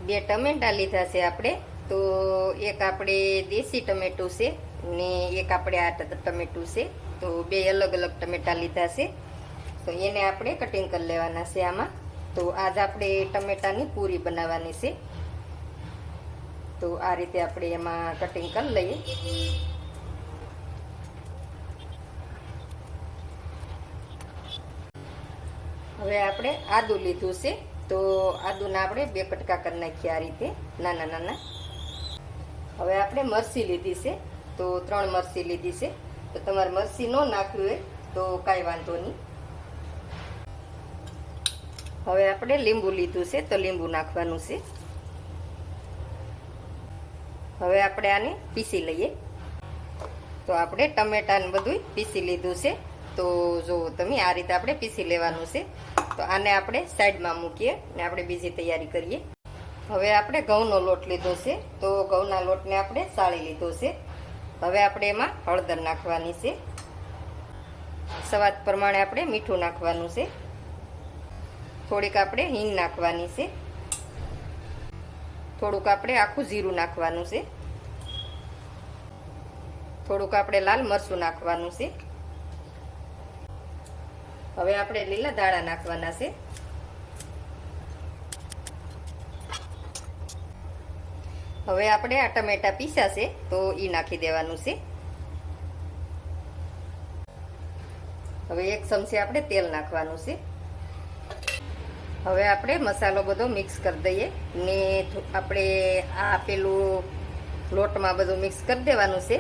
બે ટમેટા લીધા છે આપણે. તો એક આપણે દેશી ટમેટું છે ને એક આપણે આ ટમેટું છે. તો બે અલગ અલગ ટમેટા લીધા છે. તો એને આપણે કટિંગ કરી લેવાના છે આમાં. તો આજ આપણે ટમેટાની પૂરી બનાવવાની છે. તો આ રીતે આપણે એમાં કટિંગ કરી લઈએ. હવે આપણે આદું લીધું છે. તો આદુના આપણે બે કટકા કરી નાખીએ આ રીતે નાના નાના. હવે આપણે મરચી લીધી છે. તો 3 મરચી લીધી છે. તો તમારે મરચી ન નાખવી હોય તો કાંઈ વાંધો નહીં. હવે આપણે લીંબુ લીધું છે. તો લીંબુ નાખવાનું છે. હવે આપણે આને પીસી લઈએ. તો આપણે ટમેટાને બધું પીસી લીધું છે. તો જો તમે આ રીતે આપણે પીસી લેવાનું છે. તો આને આપણે સાઈડમાં મૂકીએ ને આપણે બીજી તૈયારી કરીએ. હવે આપણે ઘઉંનો લોટ લીધો છે. તો ઘઉંના લોટને આપણે સાળી લીધો છે. હવે આપણે એમાં હળદર નાખવાની છે. સ્વાદ પ્રમાણે આપણે મીઠું નાખવાનું છે. થોડીક આપણે હિંગ નાખવાની છે. થોડુંક આપણે આખું જીરું નાખવાનું છે. થોડુંક આપણે લાલ મરચું નાખવાનું છે. હવે આપણે લીલા ધાણા નાખવાના છે. હવે આપણે આ ટમેટા પીસા છે તો ઈ નાખી દેવાનું છે. હવે 1 ચમચી આપણે તેલ નાખવાનું છે. હવે આપણે મસાલો બધો મિક્સ કરી દઈએ ને આપણે આ પેલું લોટમાં બધું મિક્સ કરી દેવાનું છે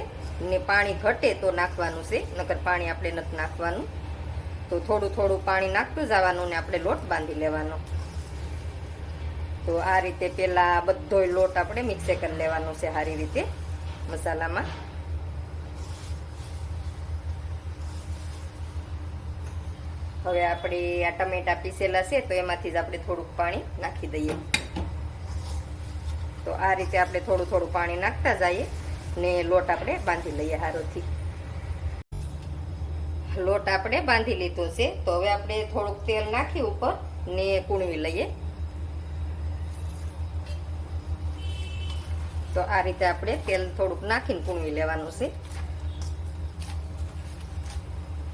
ને પાણી ઘટે તો નાખવાનું છે, નકર પાણી આપણે નથી નાખવાનું. તો થોડું થોડું પાણી નાખતું જવાનું ને આપણે લોટ બાંધી લેવાનો. તો આ રીતે પેલા બધોય લોટ આપણે મિક્સ કરી લેવાનો છે સારી રીતે મસાલામાં. હવે આપણે આ ટમેટા પીસેલા છે તો એમાંથી જ આપણે થોડુંક પાણી નાખી દઈએ. તો આ રીતે આપણે થોડું થોડું પાણી નાખતા જઈએ ને લોટ આપણે બાંધી લઈએ હારોથી. લોટ આપણે બાંધી લીધો છે. તો હવે આપણે થોડુંક તેલ નાખી ઉપર ને કૂણવી લઈએ. તો આ રીતે આપણે તેલ થોડુંક નાખીને કૂણવી લેવાનું છે.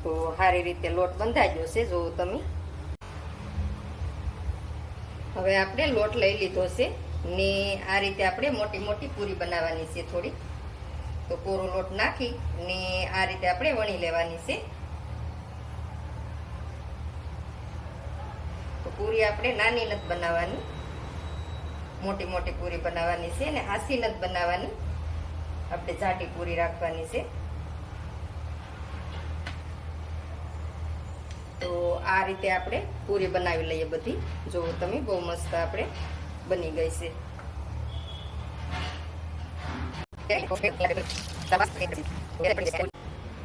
તો સારી રીતે લોટ બંધાઈ ગયો છે જો તમે. હવે આપણે લોટ લઈ લીધો છે ને આ રીતે આપણે મોટી મોટી પૂરી બનાવવાની છે થોડી. તો કોરો લોટ નાખી ને આ રીતે આપણે વણી લેવાની છે. તો પૂરી આપણે નાની નથી બનાવવાની, મોટી મોટી પૂરી બનાવવાની છે ને આસી નથી બનાવવાની, આપણે જાડી પૂરી રાખવાની છે. તો આ રીતે આપણે પૂરી બનાવી લઈએ બધી. જો તમે બહુ મસ્ત આપણે બની ગઈ છે.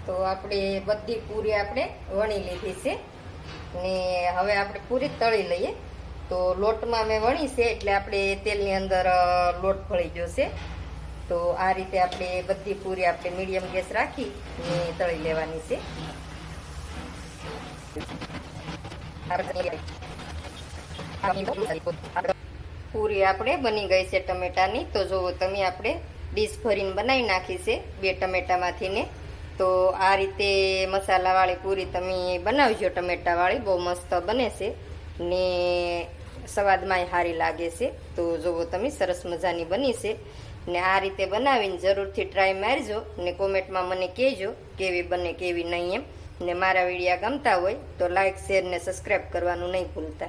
તો આપણે બધી પૂરી આપણે વણી લીધી છે ને હવે આપણે પૂરી તળી લઈએ. તો લોટમાં મેં વણી છે એટલે આપણે તેલની અંદર લોટ ભળી ગયો છે. તો આ રીતે આપણે બધી પૂરી આપણે મીડિયમ ગેસ રાખી ને તળી લેવાની છે. પૂરી આપણે બની ગઈ છે ટમેટાની. તો જો તમે આપણે ડીશ ભરીને બનાવી નાખી છે 2 ટમેટામાંથી ને. તો આ રીતે મસાલાવાળી પૂરી તમે બનાવજો ટમેટાવાળી, બહુ મસ્ત બને છે ને સ્વાદમાંય સારી લાગે છે. તો જુઓ તમે સરસ મજાની બની છે ને આ રીતે બનાવીને જરૂરથી ટ્રાય મારજો ને કોમેન્ટમાં મને કહેજો કેવી બને કેવી નહીં એમ. ને મારા વિડીયો ગમતા હોય તો લાઈક, શેર ને સબસ્ક્રાઈબ કરવાનું નહીં ભૂલતા.